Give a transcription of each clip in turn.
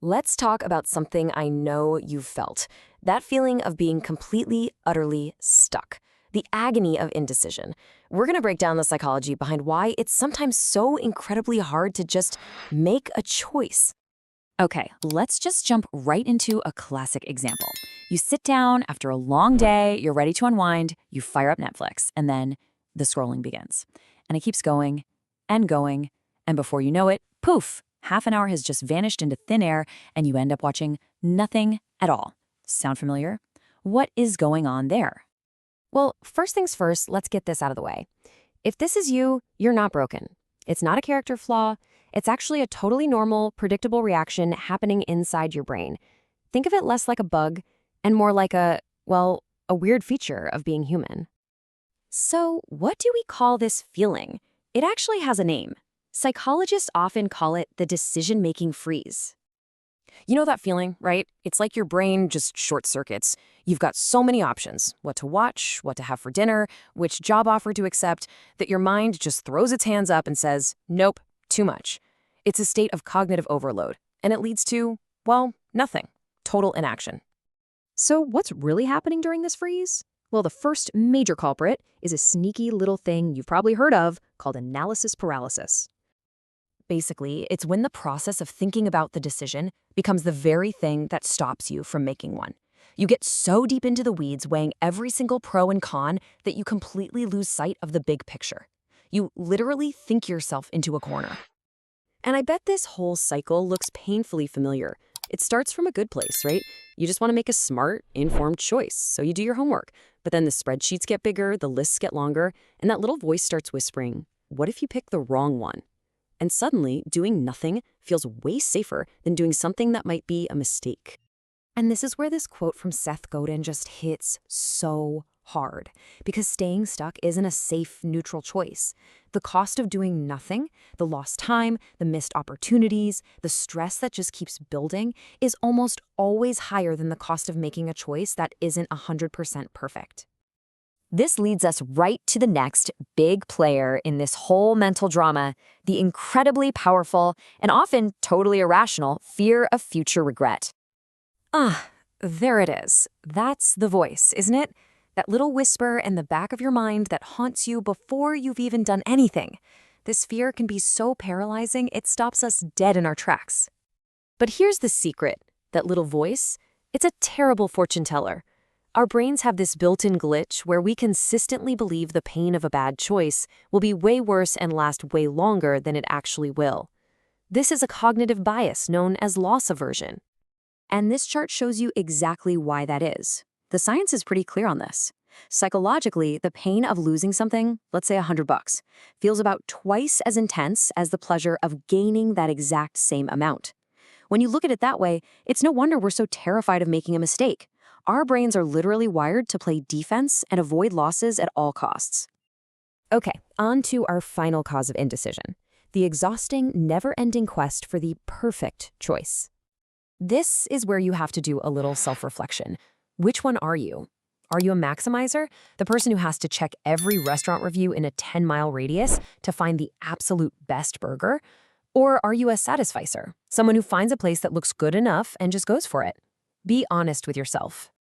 Let's talk about something I know you've felt. That feeling of being completely, utterly stuck. The agony of indecision. We're going to break down the psychology behind why it's sometimes so incredibly hard to just make a choice. Okay, let's just jump right into a classic example. You sit down after a long day, you're ready to unwind, you fire up Netflix, and then the scrolling begins. And it keeps going, and before you know it, poof, half an hour has just vanished into thin air, and you end up watching nothing at all. Sound familiar? What is going on there? Well, first things first, let's get this out of the way. If this is you, you're not broken. It's not a character flaw. It's actually a totally normal, predictable reaction happening inside your brain. Think of it less like a bug and more like a weird feature of being human. So, what do we call this feeling? It actually has a name. Psychologists often call it the decision-making freeze. You know that feeling, right? It's like your brain just short circuits. You've got so many options, what to watch, what to have for dinner, which job offer to accept, that your mind just throws its hands up and says, nope, too much. It's a state of cognitive overload, and it leads to, nothing. Total inaction. So what's really happening during this freeze? Well, the first major culprit is a sneaky little thing you've probably heard of called analysis paralysis. Basically, it's when the process of thinking about the decision becomes the very thing that stops you from making one. You get so deep into the weeds, weighing every single pro and con, that you completely lose sight of the big picture. You literally think yourself into a corner. And I bet this whole cycle looks painfully familiar. It starts from a good place, right? You just want to make a smart, informed choice, so you do your homework. But then the spreadsheets get bigger, the lists get longer, and that little voice starts whispering, what if you pick the wrong one? And suddenly, doing nothing feels way safer than doing something that might be a mistake. And this is where this quote from Seth Godin just hits so hard, because staying stuck isn't a safe, neutral choice. The cost of doing nothing, the lost time, the missed opportunities, the stress that just keeps building is almost always higher than the cost of making a choice that isn't 100% perfect. This leads us right to the next big player in this whole mental drama, the incredibly powerful and often totally irrational fear of future regret. There it is. That's the voice, isn't it? That little whisper in the back of your mind that haunts you before you've even done anything. This fear can be so paralyzing, it stops us dead in our tracks. But here's the secret. That little voice, it's a terrible fortune teller. Our brains have this built-in glitch where we consistently believe the pain of a bad choice will be way worse and last way longer than it actually will. This is a cognitive bias known as loss aversion. And this chart shows you exactly why that is. The science is pretty clear on this. Psychologically, the pain of losing something, let's say $100, feels about twice as intense as the pleasure of gaining that exact same amount. When you look at it that way, it's no wonder we're so terrified of making a mistake. Our brains are literally wired to play defense and avoid losses at all costs. Okay, on to our final cause of indecision, the exhausting, never-ending quest for the perfect choice. This is where you have to do a little self-reflection. Which one are you? Are you a maximizer, the person who has to check every restaurant review in a 10-mile radius to find the absolute best burger? Or are you a satisficer, someone who finds a place that looks good enough and just goes for it? Be honest with yourself.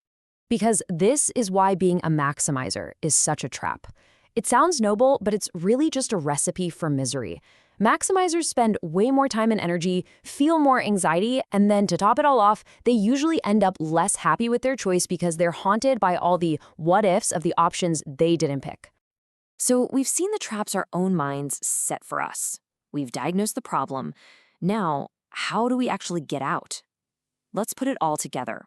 Because this is why being a maximizer is such a trap. It sounds noble, but it's really just a recipe for misery. Maximizers spend way more time and energy, feel more anxiety, and then to top it all off, they usually end up less happy with their choice because they're haunted by all the what-ifs of the options they didn't pick. So we've seen the traps our own minds set for us. We've diagnosed the problem. Now, how do we actually get out? Let's put it all together.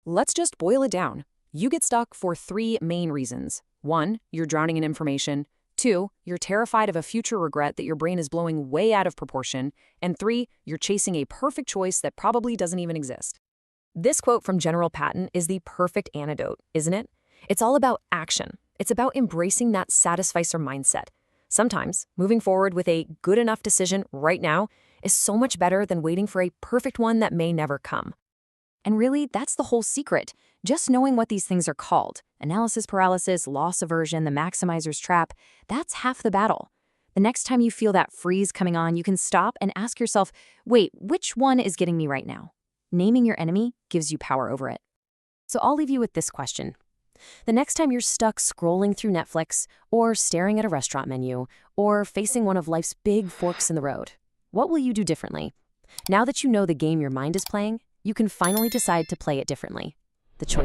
Let's just boil it down. You get stuck for 3 main reasons. 1, you're drowning in information. 2, you're terrified of a future regret that your brain is blowing way out of proportion. And 3, you're chasing a perfect choice that probably doesn't even exist. This quote from General Patton is the perfect antidote, isn't it? It's all about action. It's about embracing that satisficer mindset. Sometimes, moving forward with a good enough decision right now is so much better than waiting for a perfect one that may never come. And really, that's the whole secret. Just knowing what these things are called, analysis paralysis, loss aversion, the maximizer's trap, that's half the battle. The next time you feel that freeze coming on, you can stop and ask yourself, wait, which one is getting me right now? Naming your enemy gives you power over it. So I'll leave you with this question. The next time you're stuck scrolling through Netflix, or staring at a restaurant menu, or facing one of life's big forks in the road, what will you do differently? Now that you know the game your mind is playing, you can finally decide to play it differently. The choice